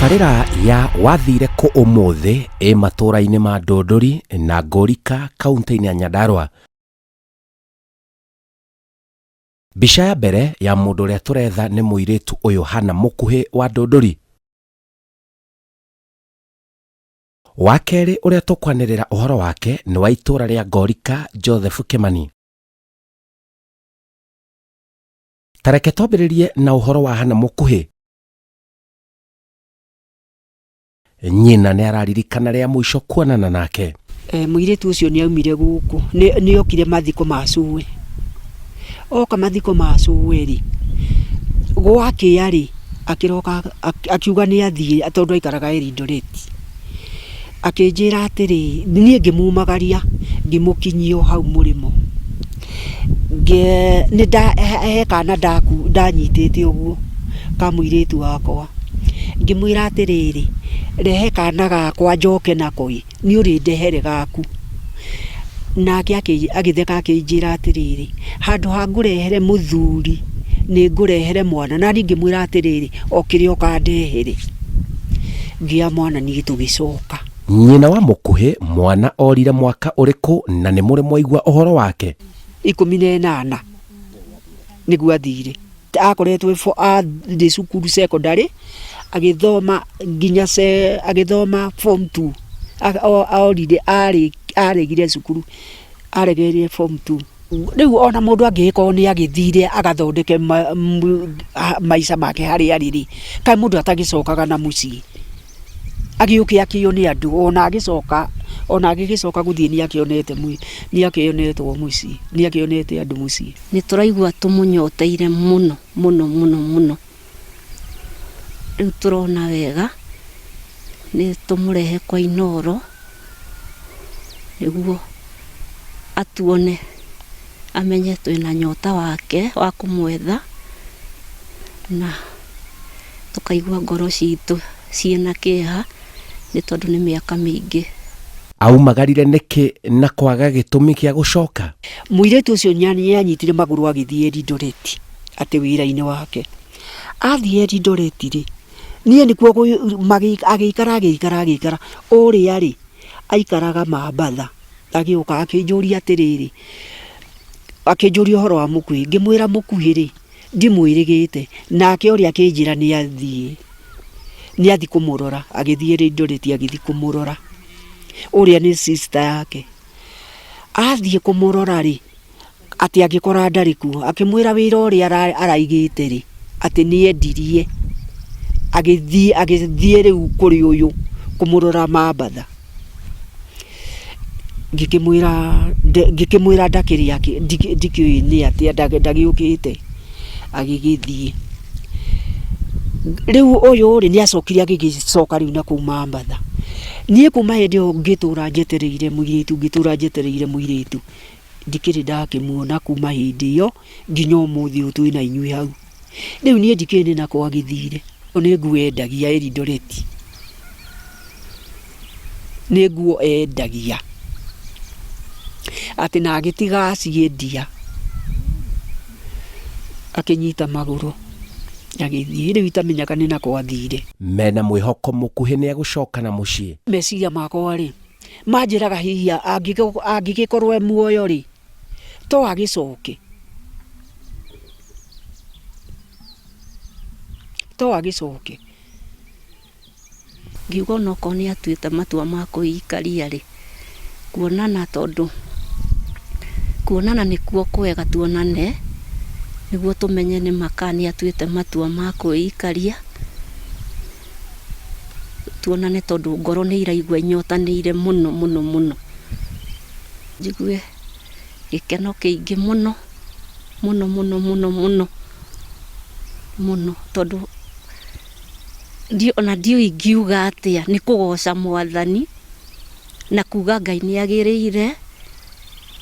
Tabarĩra ya wathire kũ ũmũthĩ matũra-inĩ ma Ndũndũri na Ngũrika kaunti-inĩ ya Nyandarua. Mbica ya mbere ya mũndũ ũrĩa tũretha nĩ mũirĩtu ũyũ Hannah Mũkuhĩ wa Ndũndũri. Wa kerĩ ũrĩa tũkwanĩrĩra ũhoro wake nĩ wa itũra rĩa Ngũrika Joseph Kimani. Tareke twambĩrĩrie na ũhoro wa Hannah Mũkuhĩ. Nyina nĩ araririkana rĩa mũico kuonana nake. Mũirĩtu ũcio nĩ aumire gũkũ nĩ okire mathiko ma Cũwe. Oka mathiko ma Cũwe rĩ, gwakĩa rĩ akiroka akiuga nĩ athiĩ tondũ aikaraga Eldoret. Akĩnjĩra atĩrĩ niĩ ngĩmumagaria ngĩmũkinyio hau mũrĩmo. Nĩ kana ndanyitĩte ũguo ka mũirĩtu wakwa. Ngĩmwĩra atĩrĩrĩ rehe kana gakwa njoke nako nĩ ũrĩndehere gaku. Nake agĩtheka akĩnjĩra atĩrĩrĩ handũ ha ngũrehere mũthuri nĩ ngũrehere mwana. Na niĩ ngĩmwĩra atĩrĩrĩ okĩrĩ okandehere. Ngĩa mwana niĩ tũgĩcoka. Nyina wa Mũkuhĩ mwana orire mwaka ũrĩkũ na nĩ mũrĩ mwaigua ũhoro wake? 18 nĩguo athire. Akoretwo athĩ cukuru secondary agĩthoma nginya agĩthoma form 2. Aorire aregire cukuru aregeire form 2. Rĩu ona mũndũ angĩkorwo nĩ agĩthire agathondeke maica make harĩa arĩ kaĩ mũndũ atagĩcokaga na mũciĩ agĩũke akĩo nĩ andũ ona agĩgĩcoka gũthiĩ nĩ akĩonetwo mũciĩ nĩ akĩonete andũ mũciĩ. Nĩ tũraigua tũmũnyoteire mũno mũno mũno mũno. Rĩu tũrona wega nĩ tũmũrehe kwa Inooro nĩguo atuone amenye twĩna nyota wake wa kũmwetha na tũkaigua ngoro citũ ciĩna kĩeha nĩ tondũ nĩ mĩaka mĩingĩ. Aumagarire nĩkĩ na kwaga gĩtũmi kĩa gũcoka? Mũirĩtu ũcio nĩ anyitire magũrũ agĩthiĩ Eldoret atĩ wĩra-inĩ wake. Athiĩ Eldoret rĩ niĩ nĩkuo agĩikara ũrĩa rĩ aikaraga Mambatha. Agĩũka akĩnjũria atĩrĩrĩ akĩnjũria ũhoro wa Mũkuhĩ. Ngĩmwĩra Mũkuhĩ rĩ ndimwĩrĩgĩte. Nake ũrĩa akĩnjĩra nĩ athi kũmũrora. Agĩthiĩ Eldoret agĩthi kũmũrora. Ũrĩa nĩ sister yake. Athiĩ kũmũrora rĩ atĩ agĩkora ndarĩ kuo. Akĩmwĩra wĩra ũrĩa araigĩte rĩ atĩ nĩ endirie. Agĩthiĩ rĩu kũrĩ ũyũ kũmũrora Mambatha. Ngĩkĩmwĩra ndakĩrĩ ndikĩũĩ nĩ atĩ ndagĩũkĩte agĩgĩthiĩ. Rĩu ũyũ rĩ nĩ acokire agĩgĩcoka rĩu na kũu Mambatha. Niĩ kuma hĩndĩ ĩyo ngĩtũra njetereire mũirĩtu ndikĩrĩ ndakĩmuona kuma hĩndĩ ĩyo nginya ũmũthĩ ũyũ twĩna inyuĩ hau. Rĩu niĩ ndikĩrĩ nako agĩthire. Nĩ nguo endagia Eldoret. Nĩ nguo endagia atĩ na agĩtiga aciendia akĩnyita magũrũ agĩthiĩ. Rĩu itamenyaga nĩ nako athire. Mena mwĩhoko Mũkuhĩ nĩ egũcoka na mũciĩ? Meciria makwa rĩ manjĩraga hihi angĩgĩkorwo e muoyo rĩ to agĩcoke. Ngiuga onokorwo nĩ atuĩte matua ma kwĩikaria rĩ kuonana nĩkuo kwega tuonane nĩguo tũmenye nĩ maka nĩ atuĩte matua ma kwĩikaria. Tuonane tondũ ngoro nĩ iraigua inyotanĩire mũno mũno mũno. Njigue gĩkeno kĩingĩ mũno mũno mũno mũno mũno mũno tondũ ona ndiũĩ ingiuga atĩa. Nĩ kũgoca Mwathani na kuga Ngai nĩ agĩrĩire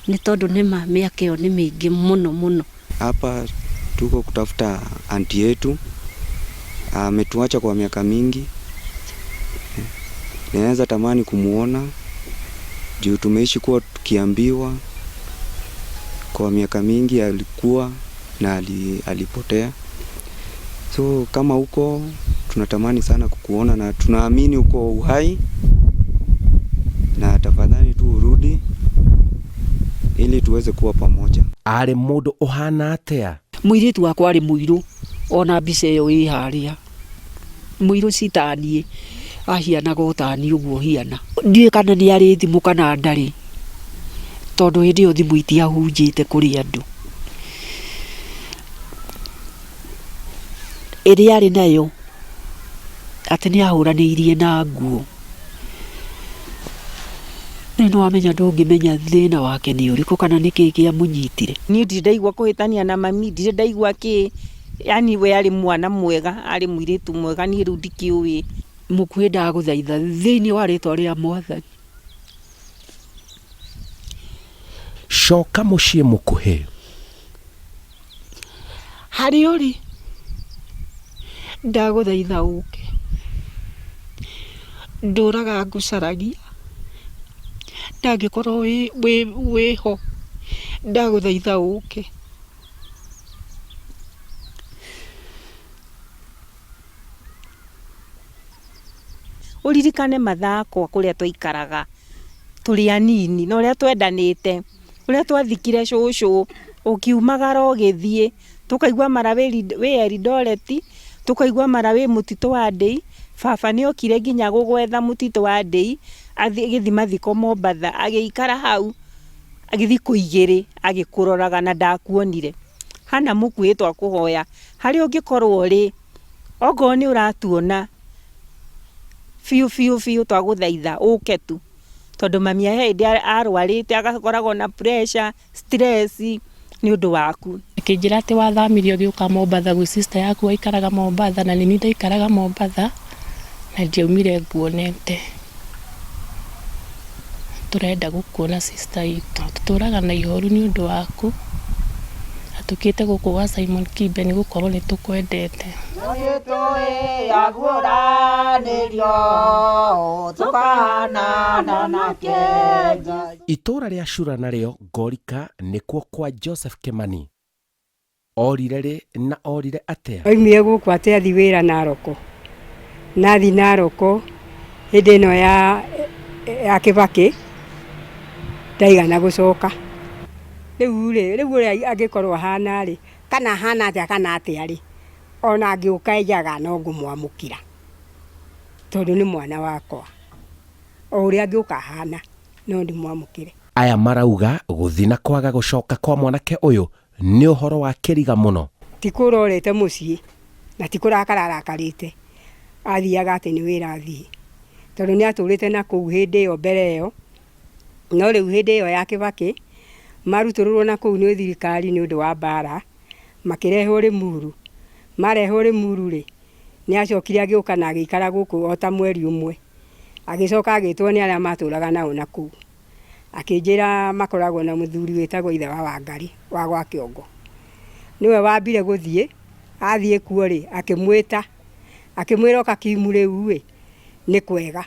nĩ tondũ nĩma mĩaka ĩyo nĩ mĩingĩ mũno mũno. Hapa tuko kutafuta anti yetu. Ametuacha kwa miaka mingi. Naweza tamani kumuona juu tumeishi kuwa tukiambiwa kwa miaka mingi alikuwa na alipotea. So kama huko tunatamani sana kukuona na tunaamini uko uhai, na tafadhali tu urudi ili tuweze kuwa pamoja. Arĩ mũndũ ũhana atĩa? Mũirĩtu wakwa arĩ mũirũ, ona mbica ĩyo ĩ harĩa. Mũirũ citanie, ahianaga ũtani ũguo hiana. Ndiũĩ kana nĩ arĩ thimũ kana ndarĩ, tondũ hĩndĩ ĩyo thimũ itiahunjĩte kũrĩ andũ. Ĩrĩa arĩ nayo atĩ nĩ ahũranĩirie na nguo. No amenya ndũngĩmenya thĩna wake nĩ ũrĩkũ kana nĩ kĩĩ kĩamũnyitire. Niĩ ndirĩ ndaigua kũhĩtania na mami, ndirĩ ndaigua kĩ, yani we arĩ mwana mwega, arĩ mũirĩtu mwega, niĩ rĩu ndikĩũĩ. Mũkuhĩ ndagũthaitha thĩinĩ wa rĩtwa rĩa Mwathani, coka mũciĩ mũkuhĩ. harĩa ũrĩ ndagũthaitha ũke. Ndũraga ngũcaragia, ndangĩkorwo wĩho, ndagũthaitha ũke. Ũririkane mathako kũrĩa twaikaraga tũrĩ anini, na ũrĩa twendanĩte, ũrĩa twathikire cũcũ, ũkiumagara ũgĩthiĩ, tũkaigua mara wĩ Eldoret, tũkaigua mara wĩ mũtitũ wa Ndei. Baba nĩ okire nginya gũgwetha mũtitũ wa Ndei, agĩthiĩ mathiko Mombatha, agĩikara hau thikũ 2 agĩkũroraga na ndakuonire. Hana mũkuhĩ twakũhoya, harĩa ũngĩkorwo ũrĩ, okorwo nĩ ũratuona biũ twagũthaitha ũke tu, tondũ mami hĩndĩ arwarĩte agakoragwo na pressure, stress nĩ ũndũ waku. Akĩnjĩra atĩ wathamirio ũgĩũka Mombatha gwĩ sister yaku waikaraga Mombatha, na nĩ ndaikaraga Mombatha na ndiaumire nguonete. Tũrenda gũkuona sister itũ, tũtũraga na ihoru nĩ ũndũ waku, atukĩte gũkũ gwa Simon Kibe nĩ gũkorwo nĩ tũkwendete. Itũra rĩa Cura narĩo Ngorika nĩkuo kwa Joseph Kimani. Orire rĩ na orire atĩa? Oimire gũkũ atĩ athi wĩra Naroko. Nathi Naroko hĩndĩ ĩno ya Kibaki ndaigana gũcoka. Rĩu ũrĩa angĩkorwo ahana rĩ, kana ahana atĩa kana atĩa rĩ, ona angĩũka enjaga no ngũmwamũkĩra, tondũ nĩ mwana wakwa. O ũrĩa angĩũka ahana no ndĩmwamũkĩre. Aya marauga gũthiĩ na kwaga gũcoka kwa mwanake ũyũ nĩ ũhoro wa kĩriga mũno. Ti kũrorete mũciĩ na ti kũrakarakarĩte, athiaga atĩ nĩ wĩra athiĩ, tondũ nĩ atũrĩte na kũu hĩndĩ ĩyo mbere ĩyo. No rĩu hĩndĩ ĩyo ya Kibaki marutũrũrwo na kũu nĩ thirikari nĩ ũndũ wa mbara, makĩrehwo Limuru. Marehwo Limuru rĩ, nĩ acokire agĩũka na agĩikara gũkũ o ta mweri ũmwe, agĩcoka agĩtwo nĩ arĩa matũraga nao na kũu, akĩnjĩra makoragwo na mũthuri wĩtagwo ithe wa Wangari wa gwa Kĩongo. Nĩwe wambire gũthiĩ, athiĩ kuo rĩ akĩmwĩta, akĩmwĩra oka Kimu rĩu rĩ nĩ kwega.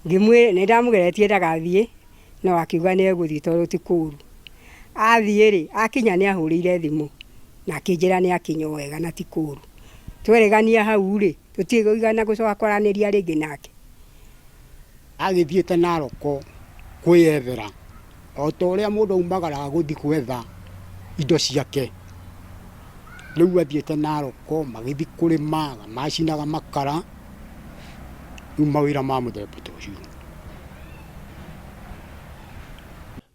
Ngĩmwĩra nĩ ndamũgeretie ndagathiĩ, no akiuga nĩ egũthiĩ tondũ ti kũũru. Athiĩ rĩ akinya nĩ ahũrĩire thimũ na akĩnjĩra nĩ akinya wega na ti kũũru. Tweregania hau rĩ tũtigũigana gũcoka kwaranĩria rĩngĩ nake. Agĩthiĩte Naroko kwĩyethera, o ta ũrĩa mũndũ aumagaraga gũthiĩ gwetha indo ciake. Rĩu athiĩte Naroko magĩthiĩ kũrĩma, macinaga makara, rĩu mawĩra ma mũthemba ta ũcio.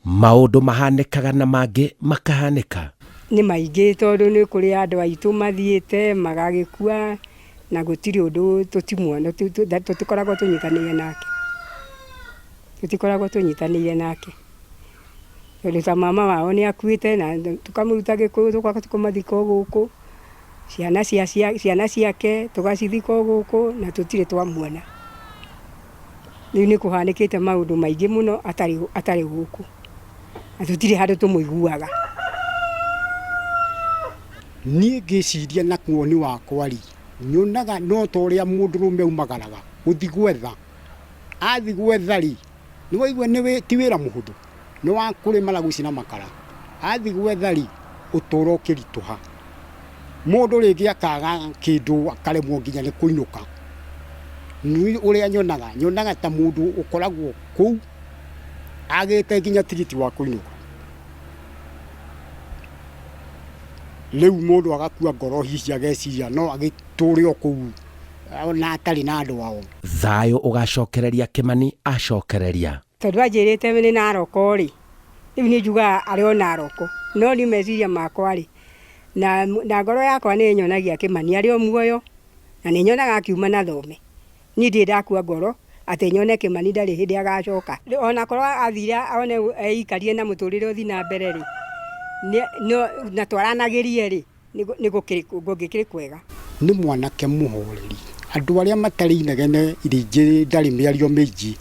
Maũndũ mahanĩkaga na mangĩ makahanĩka. Nĩ maingĩ tondũ nĩ kũrĩ andũ aitũ mathiĩte magagĩkua na gũtirĩ ũndũ tũtimuona, tũtikoragwo tũnyitanĩire nake. Tũtikoragwo tũnyitanĩire nake. Tondũ ta mama wao nĩ akuĩte na tũkamũruta Gĩkũyũ tũgoka tũkamathika gũkũ. Ciana ciake tũgacithika gũkũ na tũtirĩ twamuona. Rĩu nĩ kũhanĩkĩte maũndũ maingĩ mũno atarĩ gũkũ. Na tũtirĩ handũ tũmũiguaga. Niĩ ngĩciria na kuoni wakwa rĩ, nyonaga no ta ũrĩa mũndũrũme aumagaraga gũthiĩ gwetha. Athiĩ gwetha rĩ, nĩ waigua ti wĩra mũhũthũ, nĩ wa kũrĩma na gũcina makara. Athiĩ gwetha rĩ ũtũũro ũkĩritũha. mundu ringi akaga kindu akaremwo nginya ni kuinuka ni uria nyonaga ta mundu ukoragwo kuu agite nginya tigiti wa kuinuka riu mundu agakua ngoro hici ageciria no agituri o kuu na atari na andu ao. Thayo ugacokereria Kimani acokereria tondu anjirite ni Naroko ri riu ni njuga ari o Naroko no ni meciria makwa ri na ngoro yakwa ni nyonagia Kimani ari o muoyo na ni nyonaga akiuma na thome ni ndi ndakua ngoro ati nyone Kimani ndari hindi agacoka ona korwo athira one eikarie na muturire uthi na mbere ri no na twaranagirie ri ni gukiri kwega. Ni mwanake muhoreri andu aria matari inegene iringi ndari miario miji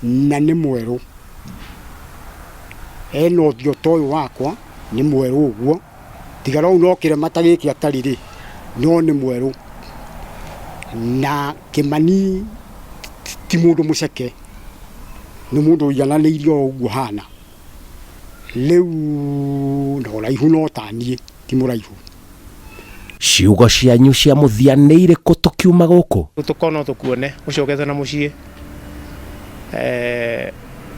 na ni mweru eno thio toyo wakwa ni mweru uguo tigara no kire matagiki atari ri no ni mweru na Kimani ti mundu muceke ni mundu yananiirio uguo hana riu no raihu no tanie ti muraihu. Ciugo cianyu cia muthia nĩ irĩkũ tukiuma gũkũ? Tukona tukuone ucokete na mucii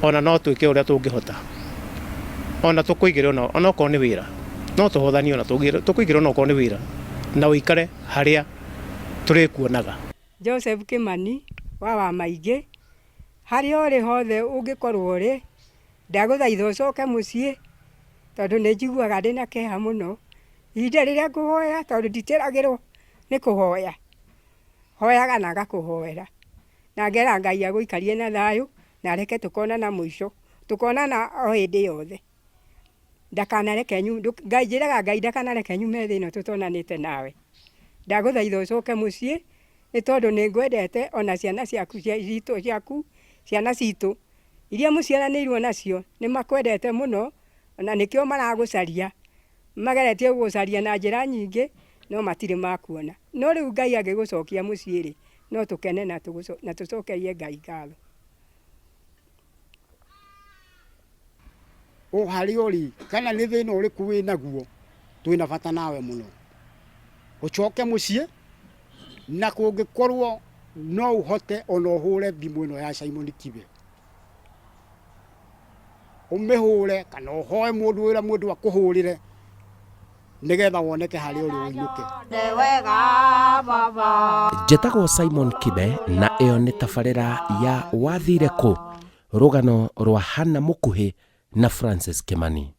ona no twike uria tungihota ona tukuigire ona ko ni wira no tuhothani ona tukuigire ona ko ni wira na uikare haria turikuonaga. Joseph Kimani wa maingi haria uri hothe ungikorwo ri ndaguthaitha ucoke mucii tondu ni njiguaga ndina keha muno ihinda riria nguhoya tondu nditiragirwo ni kuhoya hoyaga na gakuhoera na ngera Ngai aguikarie na thayu na reke tukonana muico tukonana o hindi yothe ndakanareke Ngai njiraga Ngai ndakanareke nyume thino tutonanite nawe ndaguthaitha ucoke mucii ni tondu ni ngwendete ona ciana ciaku ciana citu iria muciaranirwo nacio ni makwendete muno na nikio maragucaria mageretie gucaria na njira nyingi no matire makuona no riu Ngai agigucokia mucii ri no tukene na tucokerie Ngai ngatho. O hari ori kana ni thina uriku wi naguo twina bata nawe muno ucoke mucii na kungikorwo no uhote ona uhure thimu ino ya Simon Kibe umihure kana uhoe mundu wira mundu akuhurire nigetha woneke hari uri uinuke. Njĩtagwo Simon Kibe na ĩyo nĩ tabarĩra ya wathire kũ, rũgano rwa Hannah Mũkuhĩ na Francis Kimani.